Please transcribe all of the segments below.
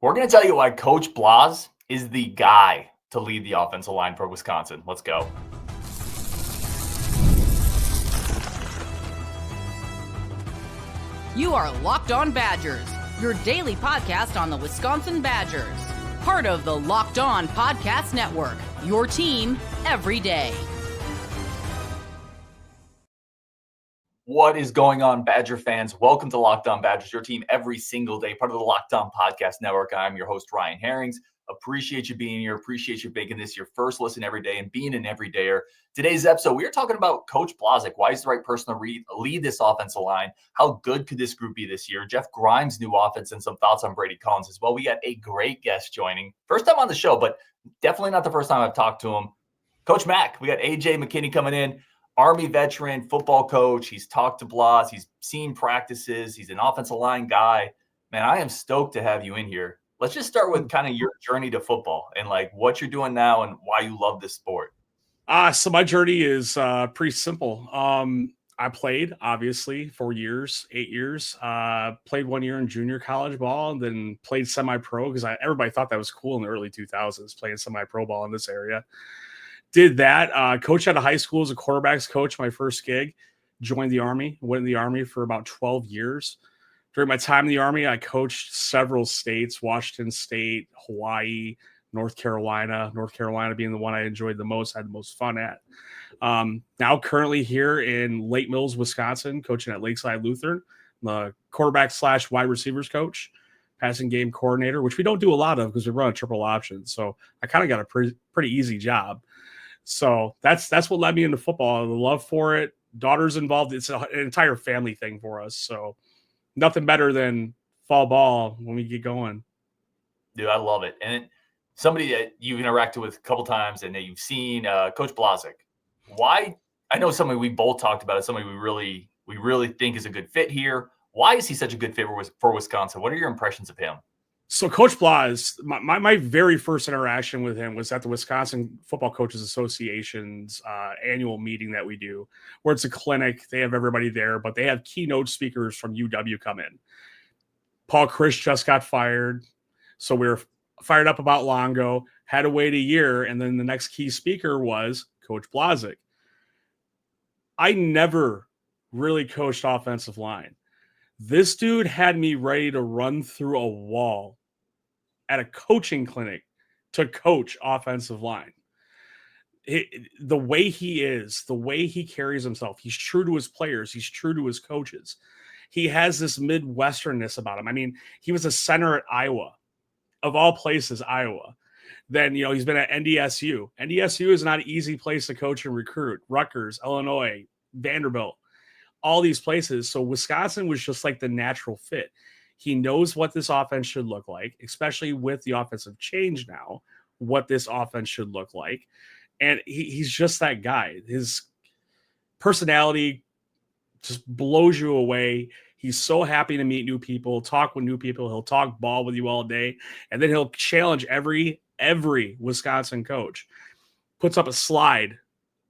We're going to tell you why Coach Blaz is the guy to lead the offensive line for Wisconsin. Let's go. You are Locked On Badgers, your daily podcast on the Wisconsin Badgers. Part of the Locked On Podcast Network, your team every day. What is going on, Badger fans? Welcome to Locked On Badgers, your team every single day, part of the Locked On Podcast Network. I'm your host, Ryan Herrings. Appreciate you being here. Appreciate you making this your first listen every day and being an everydayer. Today's episode, we are talking about Coach Blazek. Why is the right person to lead this offensive line? How good could this group be this year? Jeff Grimes' new offense and some thoughts on Brady Collins as well. We got a great guest joining. First time on the show, but definitely not the first time I've talked to him. Coach Mac, we got AJ McKinney coming in. Army veteran, football coach. He's talked to Blaz. He's seen practices. He's an offensive line guy. Man, I am stoked to have you in here. Let's just start with kind of your journey to football and like what you're doing now and why you love this sport. So my journey is pretty simple. I played, obviously, for 8 years. Played 1 year in junior college ball and then played semi-pro because everybody thought that was cool in the early 2000s, playing semi-pro ball in this area. Did that. Coached out of high school as a quarterbacks coach, my first gig. Joined the Army. Went in the Army for about 12 years. During my time in the Army, I coached several states, Washington State, Hawaii, North Carolina being the one I enjoyed the most, had the most fun at. Now currently here in Lake Mills, Wisconsin, coaching at Lakeside Lutheran. I'm the quarterback / wide receivers coach, passing game coordinator, which we don't do a lot of because we run a triple option. So I kind of got a pretty easy job. So that's what led me into football. The love for it. Daughter's involved. It's an entire family thing for us. So nothing better than fall ball when we get going. Dude, I love it. And somebody that you've interacted with a couple times and that you've seen, Coach Blazek. Why? I know somebody we both talked about is somebody we really think is a good fit here. Why is he such a good fit for Wisconsin? What are your impressions of him? So Coach Blaz, my very first interaction with him was at the Wisconsin Football Coaches Association's annual meeting that we do, where it's a clinic. They have everybody there, but they have keynote speakers from UW come in. Paul Chryst just got fired, so we were fired up about Longo, had to wait a year, and then the next key speaker was Coach Blazek. I never really coached offensive line. This dude had me ready to run through a wall at a coaching clinic to coach offensive line. The way he is, the way he carries himself, he's true to his players. He's true to his coaches. He has this Midwesternness about him. I mean, he was a center at Iowa, of all places, Iowa. Then, he's been at NDSU. NDSU is not an easy place to coach and recruit. Rutgers, Illinois, Vanderbilt, all these places. So Wisconsin was just like the natural fit. He knows what this offense should look like, especially with the offensive change now, what this offense should look like. And he's just that guy. His personality just blows you away. He's so happy to meet new people, talk with new people. He'll talk ball with you all day. And then he'll challenge every Wisconsin coach. Puts up a slide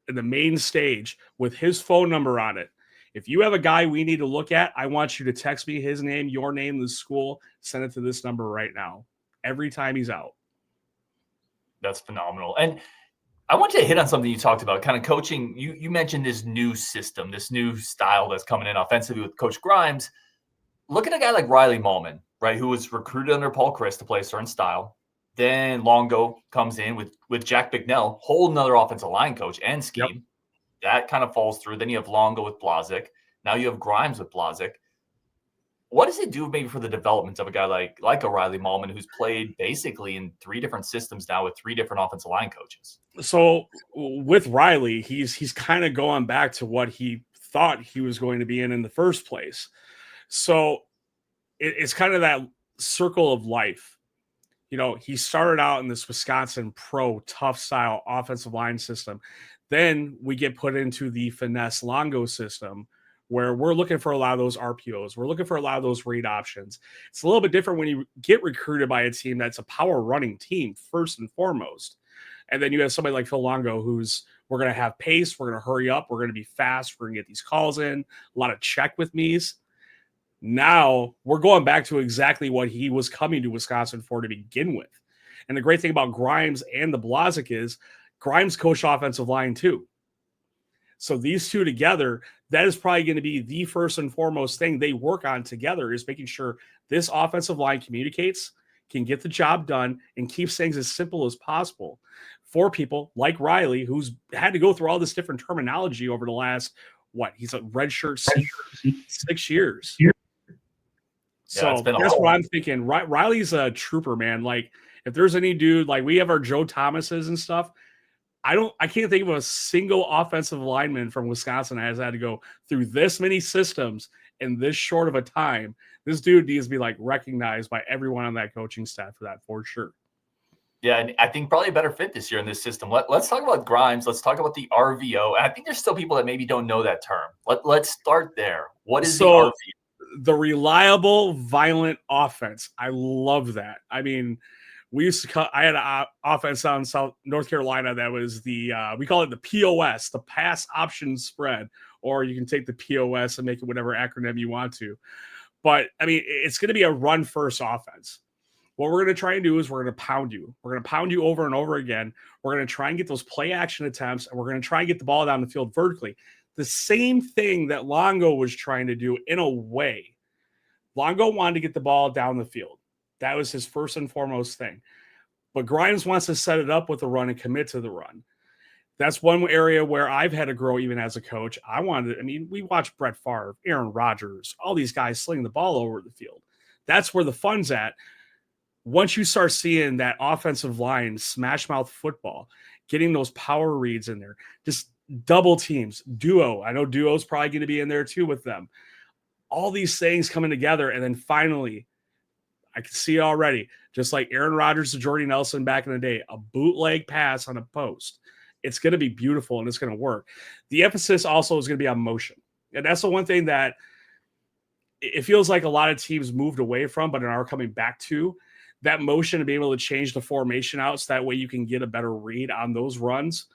in the main stage with his phone number on it. If you have a guy we need to look at, I want you to text me his name, your name, the school, send it to this number right now. Every time he's out. That's phenomenal. And I want you to hit on something you talked about, kind of coaching. You mentioned this new system, this new style that's coming in offensively with Coach Grimes. Look at a guy like Riley Mahlman, right, who was recruited under Paul Chryst to play a certain style. Then Longo comes in with Jack Bicknell, whole another offensive line coach and scheme. Yep. That kind of falls through. Then you have Longo with Blazek. Now you have Grimes with Blazek. What does it do maybe for the development of a guy like a Riley Mahlman who's played basically in 3 different systems now with 3 different offensive line coaches? So with Riley, he's kind of going back to what he thought he was going to be in the first place. So it's kind of that circle of life. He started out in this Wisconsin pro tough style offensive line system. Then we get put into the finesse Longo system where we're looking for a lot of those RPOs. We're looking for a lot of those read options. It's a little bit different when you get recruited by a team that's a power running team first and foremost. And then you have somebody like Phil Longo who's, we're going to have pace. We're going to hurry up. We're going to be fast. We're going to get these calls in. A lot of check with me's. Now we're going back to exactly what he was coming to Wisconsin for to begin with. And the great thing about Grimes and the Blazek is Grimes coached offensive line too. So these two together, that is probably going to be the first and foremost thing they work on together, is making sure this offensive line communicates, can get the job done, and keeps things as simple as possible for people like Riley, who's had to go through all this different terminology over the last, he's a redshirt 6 years. So that's what I'm thinking. Riley's a trooper, man. Like, if there's any dude, like we have our Joe Thomases and stuff, I can't think of a single offensive lineman from Wisconsin that has had to go through this many systems in this short of a time. This dude needs to be like recognized by everyone on that coaching staff for that, for sure. Yeah, and I think probably a better fit this year in this system. Let's talk about Grimes. Let's talk about the RVO. And I think there's still people that maybe don't know that term. Let's start there. What is the RVO? The reliable, violent offense. I love that. I mean, we used to I had an offense out in North Carolina that was we call it the POS, the pass option spread, or you can take the POS and make it whatever acronym you want to. But I mean, it's going to be a run first offense. What we're going to try and do is we're going to pound you. We're going to pound you over and over again. We're going to try and get those play action attempts, and we're going to try and get the ball down the field vertically. The same thing that Longo was trying to do in a way. Longo wanted to get the ball down the field. That was his first and foremost thing. But Grimes wants to set it up with the run and commit to the run. That's one area where I've had to grow even as a coach. We watched Brett Favre, Aaron Rodgers, all these guys sling the ball over the field. That's where the fun's at. Once you start seeing that offensive line smash mouth football, getting those power reads in there, just double teams, duo. I know duo's probably going to be in there too with them. All these things coming together, and then finally, I can see it already, just like Aaron Rodgers to Jordy Nelson back in the day, a bootleg pass on a post. It's going to be beautiful, and it's going to work. The emphasis also is going to be on motion. And that's the one thing that it feels like a lot of teams moved away from, but are coming back to, that motion, to be able to change the formation out so that way you can get a better read on those runs.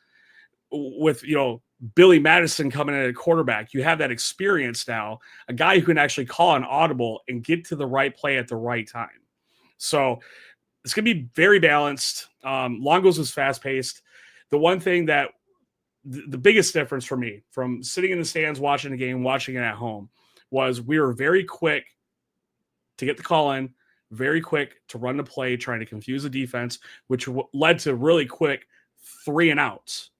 With, Billy Madison coming in at quarterback, you have that experience now, a guy who can actually call an audible and get to the right play at the right time. So it's going to be very balanced. Longo's was fast-paced. The one thing that the biggest difference for me from sitting in the stands, watching the game, watching it at home, was we were very quick to get the call in, very quick to run the play, trying to confuse the defense, which led to really quick 3 and outs.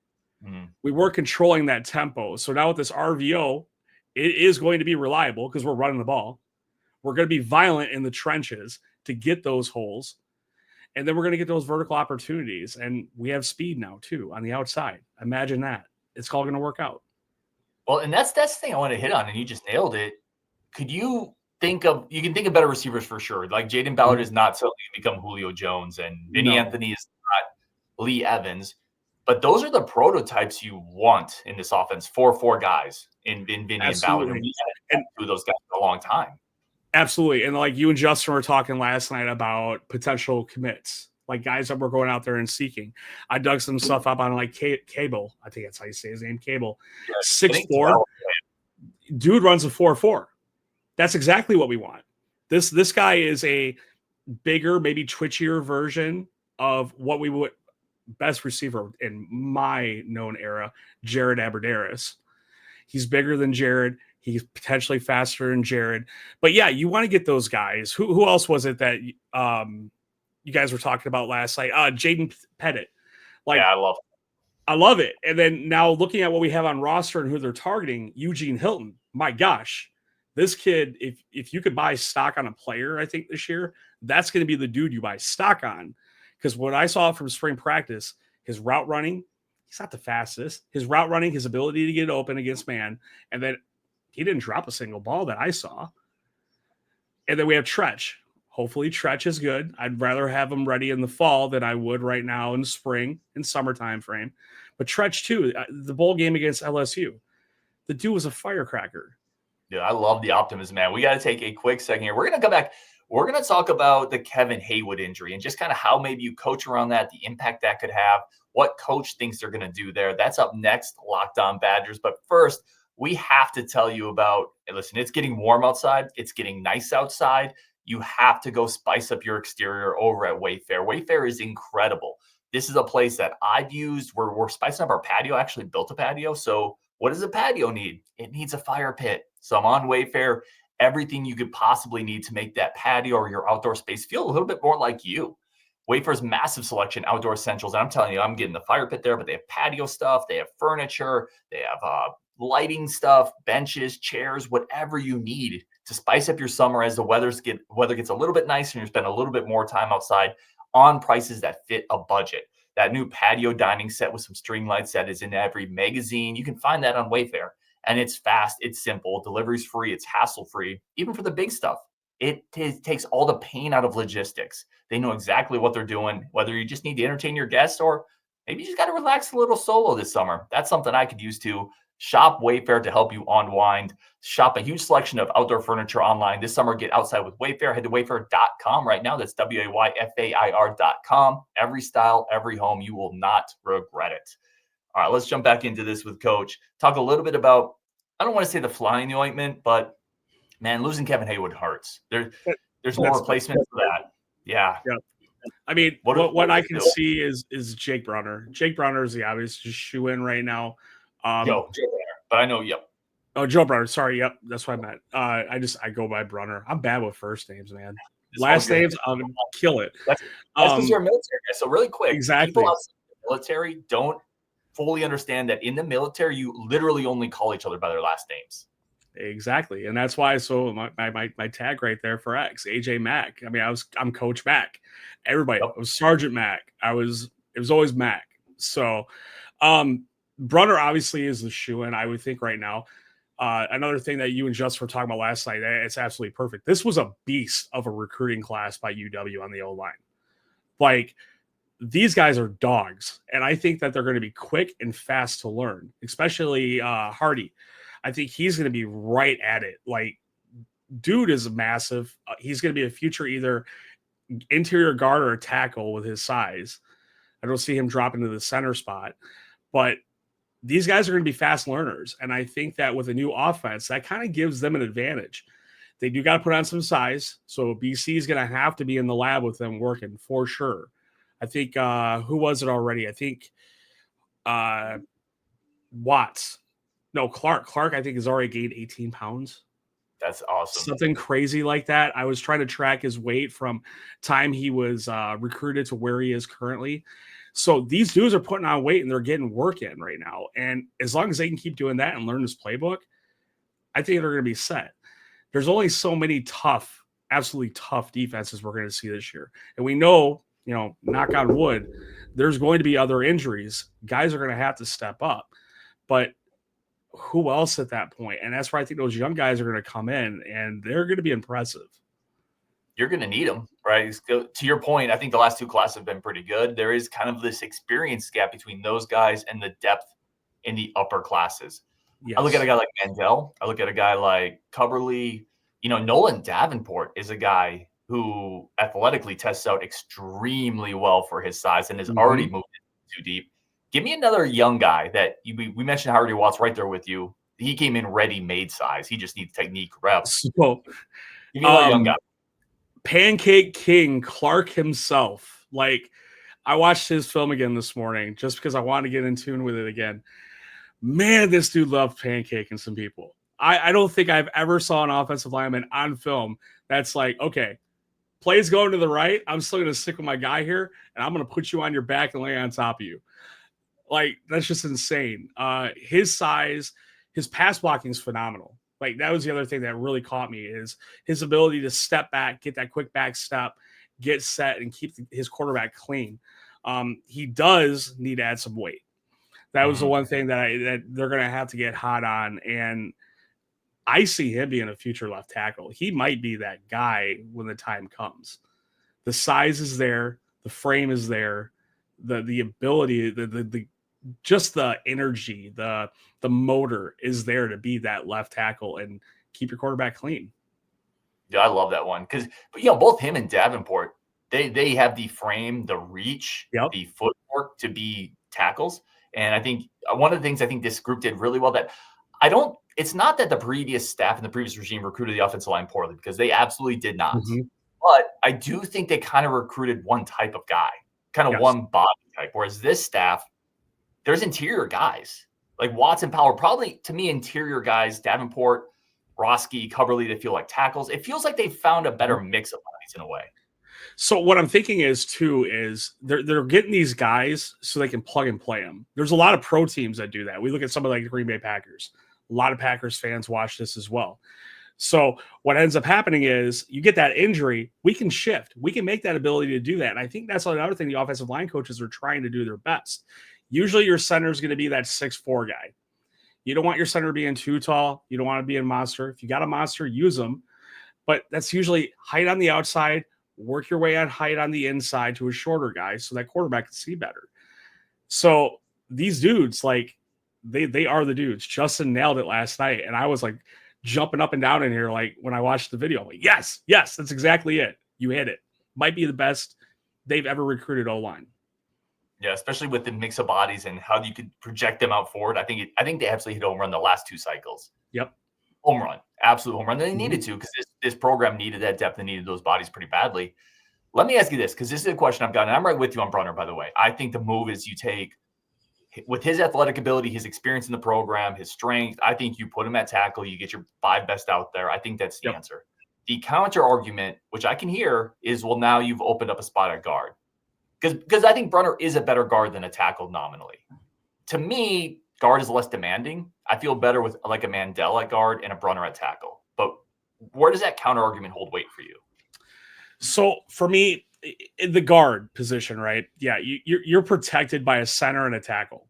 We were controlling that tempo. So now with this RVO, it is going to be reliable because we're running the ball. We're going to be violent in the trenches to get those holes. And then we're going to get those vertical opportunities. And we have speed now, too, on the outside. Imagine that. It's all going to work out. Well, and that's the thing I want to hit on, and you just nailed it. You can think of better receivers for sure. Like Jaden Ballard is not suddenly going to become Julio Jones, and Vinny Anthony is not Lee Evans. But those are the prototypes you want in this offense for 4 guys in Vinny and Ballard. And we haven't had those guys for a long time. Absolutely. And like you and Justin were talking last night about potential commits, like guys that were going out there and seeking. I dug some stuff up on like Cable. I think that's how you say his name, Cable. 6'4". Dude runs a 4.4. That's exactly what we want. This guy is a bigger, maybe twitchier version of what we would best receiver in my known era, Jared Abbrederis. He's bigger than Jared. He's potentially faster than Jared. But yeah, you want to get those guys. Who else was it that you guys were talking about last night? Jaden Pettit. I love it. And then now looking at what we have on roster and who they're targeting, Eugene Hilton. My gosh, this kid, if you could buy stock on a player, I think this year, that's going to be the dude you buy stock on. Because what I saw from spring practice, his route running, he's not the fastest. His route running, his ability to get open against man, and then he didn't drop a single ball that I saw. And then we have Tretch. Hopefully Tretch is good. I'd rather have him ready in the fall than I would right now in the spring and summer time frame. But Tretch, too, the bowl game against LSU, the dude was a firecracker. Yeah, I love the optimism, man. We got to take a quick second here. We're going to come back. We're going to talk about the Kevin Haywood injury and just kind of how maybe you coach around that, the impact that could have, what coach thinks they're going to do there. That's up next, Locked On Badgers. But first, we have to tell you about, listen, it's getting warm outside. It's getting nice outside. You have to go spice up your exterior over at Wayfair. Wayfair is incredible. This is a place that I've used. We're spicing up our patio. I actually built a patio. So what does a patio need? It needs a fire pit. So I'm on Wayfair. Everything you could possibly need to make that patio or your outdoor space feel a little bit more like you. Wayfair's massive selection, outdoor essentials. And I'm telling you, I'm getting the fire pit there, but they have patio stuff. They have furniture. They have lighting stuff, benches, chairs, whatever you need to spice up your summer as the weather gets a little bit nicer and you spend a little bit more time outside on prices that fit a budget. That new patio dining set with some string lights that is in every magazine. You can find that on Wayfair. And it's fast, it's simple, delivery's free, it's hassle-free, even for the big stuff. It takes all the pain out of logistics. They know exactly what they're doing, whether you just need to entertain your guests or maybe you just got to relax a little solo this summer. That's something I could use too. Shop Wayfair to help you unwind. Shop a huge selection of outdoor furniture online this summer. Get outside with Wayfair. Head to wayfair.com right now. That's WAYFAIR.com. Every style, every home. You will not regret it. All right, let's jump back into this with Coach. Talk a little bit about, I don't want to say the fly in the ointment, but man, losing Kevin Haywood hurts. There's no replacement for that. Yeah. I mean, what I can see is Jake Brunner. Jake Brunner is the obvious shoe in right now. Joe Brunner, but I know, yep. Oh, Joe Brunner. Sorry, yep, that's what I meant. I go by Brunner. I'm bad with first names, man. Last names, I'm gonna kill it. That's because you're a military guy. So really quick, exactly. People outside the military don't fully understand that in the military, you literally only call each other by their last names. Exactly, and that's why. So my tag right there for X, AJ Mack. I mean, I'm Coach Mack. Everybody, I was Sergeant Mack. It was always Mack. So, Brunner obviously is the shoe in, I would think right now. Another thing that you and Just were talking about last night, it's absolutely perfect. This was a beast of a recruiting class by UW on the O-line. Like, these guys are dogs, and I think that they're going to be quick and fast to learn, especially Hardy. I think he's going to be right at it. Like, dude is massive. He's going to be a future either interior guard or a tackle with his size. I don't see him dropping to the center spot, but these guys are going to be fast learners. And I think that with a new offense, that kind of gives them an advantage. They do got to put on some size. So BC is going to have to be in the lab with them working for sure. I think, who was it already? I think Watts. No, Clark. Clark, I think, has already gained 18 pounds. That's awesome. Something crazy like that. I was trying to track his weight from time he was recruited to where he is currently. So these dudes are putting on weight and they're getting work in right now. And as long as they can keep doing that and learn this playbook, I think they're going to be set. There's only so many tough, absolutely tough defenses we're going to see this year. And we know, knock on wood, there's going to be other injuries. Guys are going to have to step up. But who else at that point? And that's where I think those young guys are going to come in and they're going to be impressive. You're going to need them, right? To your point, I think the last two classes have been pretty good. There is kind of this experience gap between those guys and the depth in the upper classes. Yes. I look at a guy like Mandel. I look at a guy like Coverly. Nolan Davenport is a guy who athletically tests out extremely well for his size and has already moved too deep. Give me another young guy that we mentioned Hardy Watts right there with you. He came in ready-made size. He just needs technique reps. So, give me another young guy. Pancake King, Clark himself. Like, I watched his film again this morning just because I wanted to get in tune with it again. Man, this dude loved pancaking some people. I don't think I've ever saw an offensive lineman on film that's like, okay, plays going to the right. I'm still going to stick with my guy here, and I'm going to put you on your back and lay on top of you. Like, that's just insane. His size, his pass blocking is phenomenal. Like, that was the other thing that really caught me is his ability to step back, get that quick back step, get set, and keep his quarterback clean. He does need to add some weight. That was the one thing that they're going to have to get hot on. And I see him being a future left tackle. He might be that guy when the time comes. The size is there. The frame is there. The ability, the just the energy, the motor is there to be that left tackle and keep your quarterback clean. Yeah, I love that one because both him and Davenport, they have the frame, the reach, the footwork to be tackles. And I think one of the things I think this group did really well that it's not that the previous staff and the previous regime recruited the offensive line poorly, because they absolutely did not. Mm-hmm. But I do think they kind of recruited one type of guy, kind of one body type. Whereas this staff, there's interior guys like Watson, Power, probably to me, interior guys, Davenport, Roski, Coverly, that feel like tackles. It feels like they found a better mix of bodies in a way. So what I'm thinking is they're getting these guys so they can plug and play them. There's a lot of pro teams that do that. We look at some of like the Green Bay Packers. A lot of Packers fans watch this as well. So what ends up happening is you get that injury, we can shift. We can make that ability to do that. And I think that's another thing the offensive line coaches are trying to do their best. Usually your center is going to be that 6'4" guy. You don't want your center being too tall. You don't want to be a monster. If you got a monster, use them. But that's usually height on the outside, work your way on height on the inside to a shorter guy so that quarterback can see better. So these dudes, like, they are the dudes. Justin nailed it last night, and I was like jumping up and down in here like when I watched the video. I'm like, yes, that's exactly it. You hit it. Might be the best they've ever recruited O-line. Yeah, especially with the mix of bodies and how you could project them out forward. I think they absolutely hit home run the last 2 cycles. Yep. Home run. Absolute home run. They needed to, because this program needed that depth and needed those bodies pretty badly. Let me ask you this, because this is a question I've gotten. And I'm right with you on Brunner, by the way. I think the move is you take, with his athletic ability, his experience in the program, his strength, I think you put him at tackle, you get your 5 best out there. I think that's the answer. The counter argument, which I can hear, is, well, now you've opened up a spot at guard. Because I think Brunner is a better guard than a tackle nominally. To me, guard is less demanding. I feel better with like a Mandel at guard and a Brunner at tackle. But where does that counter argument hold weight for you? So for me, in the guard position, right? Yeah, you're protected by a center and a tackle.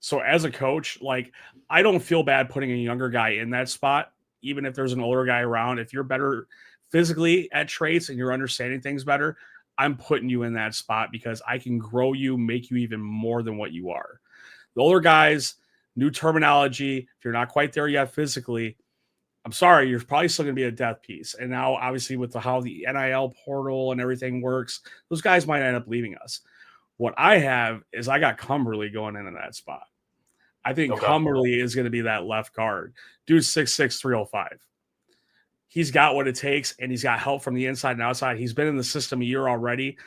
So as a coach, like, I don't feel bad putting a younger guy in that spot, even if there's an older guy around. If you're better physically at traits and you're understanding things better, I'm putting you in that spot because I can grow you, make you even more than what you are. The older guys, new terminology, if you're not quite there yet physically, I'm sorry, you're probably still going to be a death piece. And now, obviously, with how the NIL portal and everything works, those guys might end up leaving us. What I have is I got Cumberly going into that spot. I think Cumberly is going to be that left guard. Dude's 6'6", 305. He's got what it takes, and he's got help from the inside and outside. He's been in the system a year already.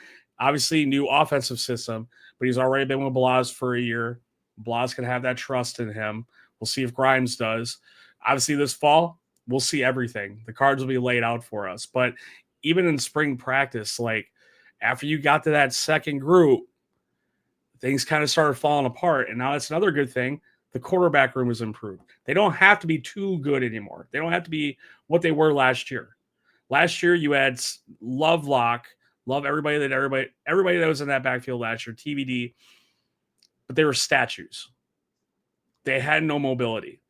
Obviously, new offensive system, but he's already been with Blaz for a year. Blaz can have that trust in him. We'll see if Grimes does. Obviously, this fall, we'll see everything. The cards will be laid out for us. But even in spring practice, like, after you got to that second group, things kind of started falling apart. And now that's another good thing. The quarterback room has improved. They don't have to be too good anymore. They don't have to be what they were last year. Last year, you had love everybody that was in that backfield last year, TBD, but they were statues. They had no mobility.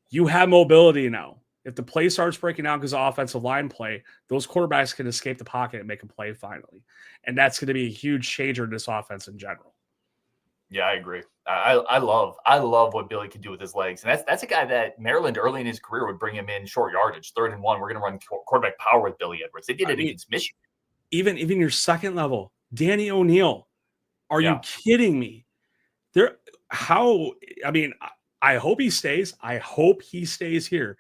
You have mobility now. If the play starts breaking down because of offensive line play, those quarterbacks can escape the pocket and make a play finally. And that's going to be a huge changer in this offense in general. Yeah, I agree. I love what Billy can do with his legs. And that's a guy that Maryland early in his career would bring him in short yardage, 3rd and 1. We're going to run quarterback power with Billy Edwards. They did it against Michigan. Even your second level, Danny ONeal. Are you kidding me? I hope he stays. I hope he stays here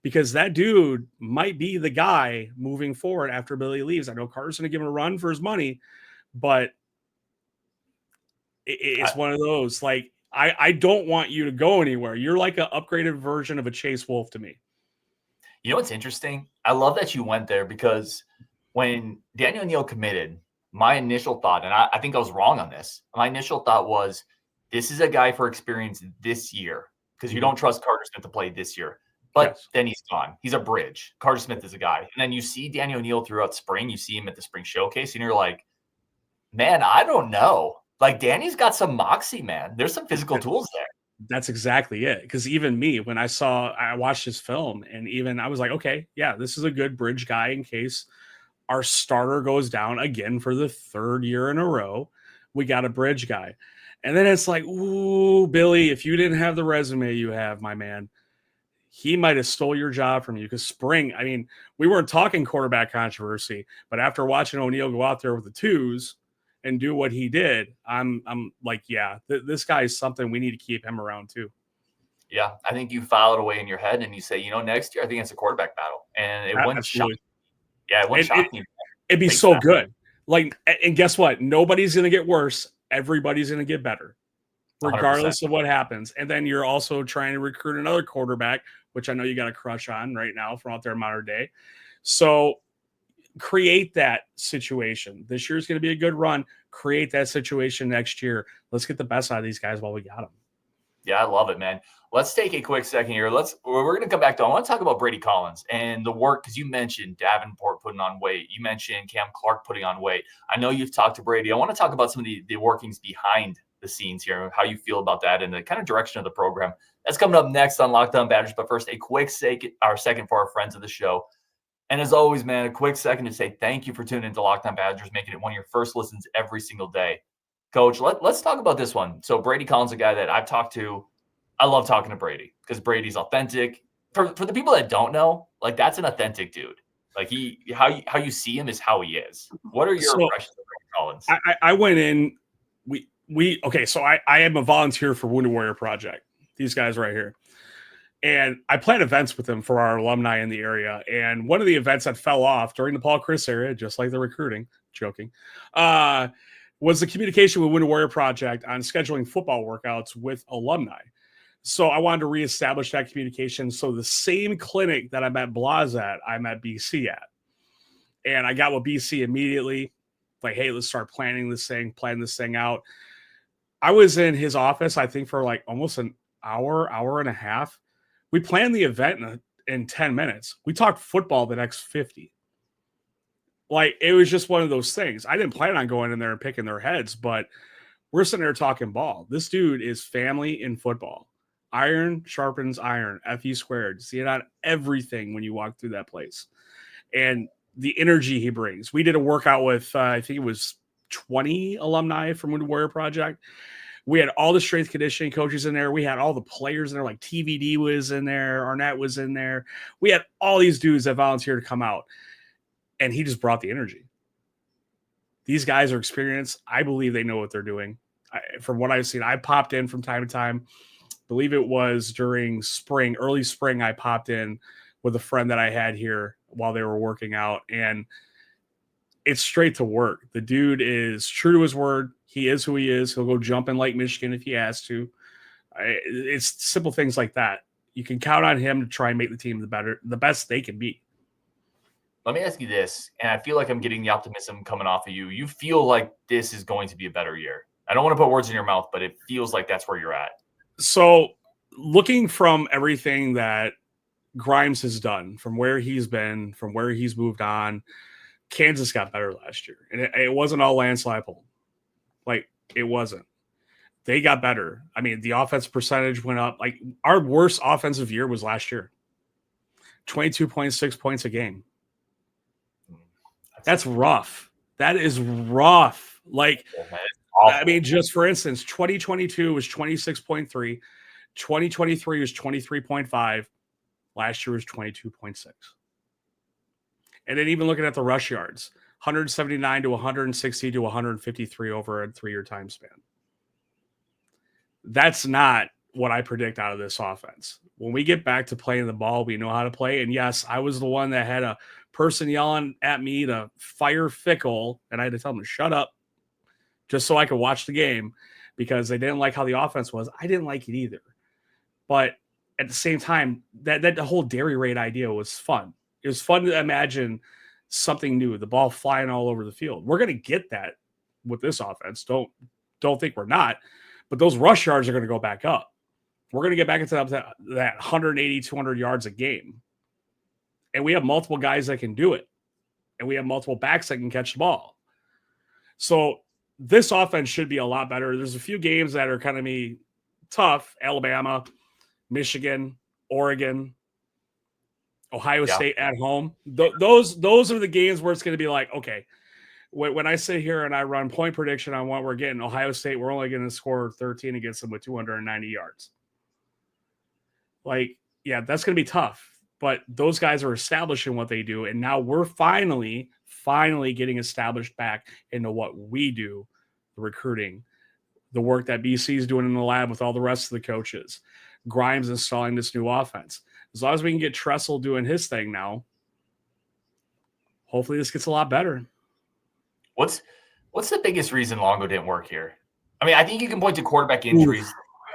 because that dude might be the guy moving forward after Billy leaves. I know Carter's going to give him a run for his money, but it's one of those, like, I don't want you to go anywhere. You're like an upgraded version of a Chase Wolf to me. You know what's interesting? I love that you went there because when Daniel O'Neill committed, my initial thought, and I think I was wrong on this, my initial thought was, this is a guy for experience this year because you don't trust Carter Smith to play this year. But then he's gone. He's a bridge. Carter Smith is a guy. And then you see Daniel O'Neill throughout spring. You see him at the spring showcase, and you're like, man, I don't know. Like, Danny's got some moxie, man. There's some physical tools there. That's exactly it. Because even me, when I watched his film, and even I was like, okay, yeah, this is a good bridge guy in case our starter goes down again for the 3rd year in a row. We got a bridge guy. And then it's like, ooh, Billy, if you didn't have the resume you have, my man, he might have stole your job from you. Because spring, I mean, we weren't talking quarterback controversy, but after watching O'Neill go out there with the 2s and do what he did, I'm like, yeah, this guy is something we need to keep him around too. Yeah, I think you file it away in your head and you say, next year I think it's a quarterback battle, and it wouldn't shock. Absolutely. Yeah, it wouldn't shock me. It'd be so good. Like, and guess what? Nobody's going to get worse. Everybody's going to get better, regardless 100%. of what happens. And then you're also trying to recruit another quarterback, which I know you got a crush on right now from out there in modern day. So create that situation. This year's going to be a good run. Create that situation next year. Let's get the best out of these guys while we got them. Yeah, I love it, man. Let's take a quick second here. We're going to come back to, I want to talk about Brady Collins and the work, because you mentioned Davenport putting on weight. You mentioned Cam Clark putting on weight. I know you've talked to Brady. I want to talk about some of the workings behind the scenes here, how you feel about that and the kind of direction of the program. That's coming up next on Locked On Badgers. But first, a quick second for our friends of the show. And as always, man, a quick second to say thank you for tuning into Locked On Badgers, making it one of your first listens every single day. Coach, let's talk about this one. So Brady Collins, a guy that I've talked to. I love talking to Brady because Brady's authentic. For the people that don't know, like, that's an authentic dude. Like, how you see him is how he is. What are your impressions of Brady Collins? I went in. So I am a volunteer for Wounded Warrior Project. These guys right here. And I plan events with them for our alumni in the area. And one of the events that fell off during the Paul Chris era, just like the recruiting, joking, was the communication with Wounded Warrior Project on scheduling football workouts with alumni. So I wanted to reestablish that communication. So the same clinic that I met Blaz at, I met BC at. And I got with BC immediately. Like, hey, let's start planning this thing out. I was in his office, I think, for like almost an hour and a half. We planned the event in 10 minutes. We talked football the next 50. Like, it was just one of those things. I didn't plan on going in there and picking their heads, but we're sitting there talking ball. This dude is family in football. Iron sharpens iron, FE squared. See it on everything when you walk through that place. And the energy he brings. We did a workout with, I think it was 20 alumni from Wounded Warrior Project. We had all the strength conditioning coaches in there. We had all the players in there, like TVD was in there. Arnett was in there. We had all these dudes that volunteered to come out. And he just brought the energy. These guys are experienced. I believe they know what they're doing. From what I've seen, I popped in from time to time. Believe it was during early spring, I popped in with a friend that I had here while they were working out. And it's straight to work. The dude is true to his word. He is who he is. He'll go jump in Lake Michigan if he has to. It's simple things like that. You can count on him to try and make the team the best they can be. Let me ask you this, and I feel like I'm getting the optimism coming off of you. You feel like this is going to be a better year. I don't want to put words in your mouth, but it feels like that's where you're at. So looking from everything that Grimes has done, from where he's been, from where he's moved on, Kansas got better last year. And it wasn't all Lance Leipold. Like, it wasn't. They got better. I mean, the offense percentage went up. Like, our worst offensive year was last year. 22.6 points a game. That's rough. That is rough. Like, I mean, just for instance, 2022 was 26.3. 2023 was 23.5. Last year was 22.6. And then even looking at the rush yards, 179 to 160 to 153 over a 3-year time span. That's not what I predict out of this offense. When we get back to playing the ball, we know how to play. And yes, I was the one that had a person yelling at me to fire Fickle, and I had to tell them to shut up just so I could watch the game because they didn't like how the offense was. I didn't like it either. But at the same time, that the whole dairy raid idea was fun. It was fun to imagine something new, the ball flying all over the field. We're going to get that with this offense. Don't think we're not. But those rush yards are going to go back up. We're going to get back into that 180, 200 yards a game. And we have multiple guys that can do it. And we have multiple backs that can catch the ball. So this offense should be a lot better. There's a few games that are kind of tough. Alabama, Michigan, Oregon, Ohio State at home. Those are the games where it's going to be like, okay, when I sit here and I run point prediction on what we're getting, Ohio State, we're only going to score 13 against them with 290 yards. Like, yeah, that's going to be tough. But those guys are establishing what they do, and now we're finally getting established back into what we do, the recruiting, the work that BC is doing in the lab with all the rest of the coaches. Grimes installing this new offense. As long as we can get Tressel doing his thing now, hopefully this gets a lot better. What's the biggest reason Longo didn't work here? I mean, I think you can point to quarterback injuries.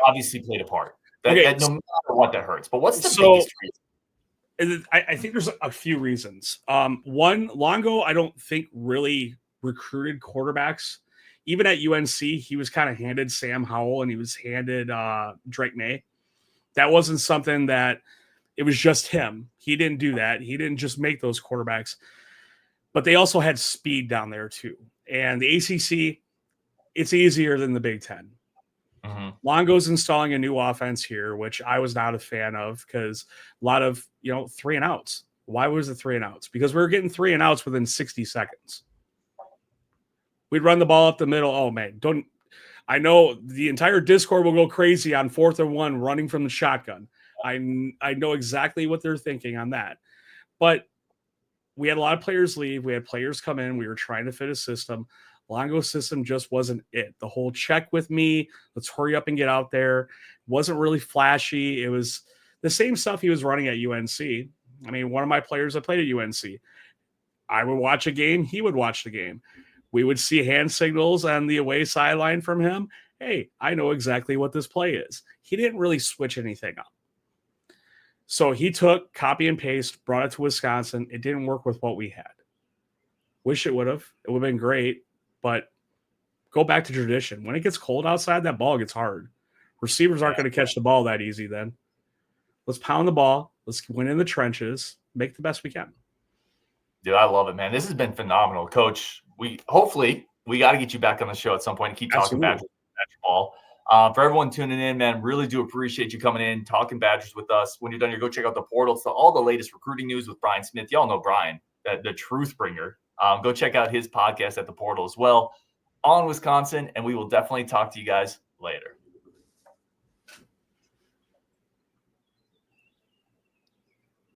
Obviously played a part. That no matter what, that hurts. But what's the biggest reason? I think there's a few reasons. One, Longo, I don't think really recruited quarterbacks. Even at UNC, he was kind of handed Sam Howell and he was handed Drake May. That wasn't something that it was just him. He didn't do that. He didn't just make those quarterbacks. But they also had speed down there too. And the ACC, it's easier than the Big Ten. Mm-hmm. Longo's installing a new offense here, which I was not a fan of because a lot of, 3 and outs. Why was it 3 and outs? Because we were getting 3 and outs within 60 seconds. We'd run the ball up the middle. Oh, man, I know the entire Discord will go crazy on 4th and 1 running from the shotgun. I know exactly what they're thinking on that. But we had a lot of players leave. We had players come in. We were trying to fit a system. Longo's system just wasn't it. The whole check with me, let's hurry up and get out there, wasn't really flashy. It was the same stuff he was running at UNC. I mean, one of my players that played at UNC, I would watch a game, he would watch the game. We would see hand signals on the away sideline from him. Hey, I know exactly what this play is. He didn't really switch anything up. So he took copy and paste, brought it to Wisconsin. It didn't work with what we had. Wish it would have. It would have been great, but go back to tradition. When it gets cold outside, that ball gets hard. Receivers aren't going to catch the ball that easy then. Let's pound the ball. Let's win in the trenches. Make the best we can. Dude, I love it, man. This has been phenomenal. Coach, we got to get you back on the show at some point and keep talking Badger ball. For everyone tuning in, man, really do appreciate you coming in, talking Badgers with us. When you're done, go check out the portal. It's all the latest recruiting news with Brian Smith. Y'all know Brian, the truth bringer. Go check out his podcast at the portal as well on Wisconsin, and we will definitely talk to you guys later.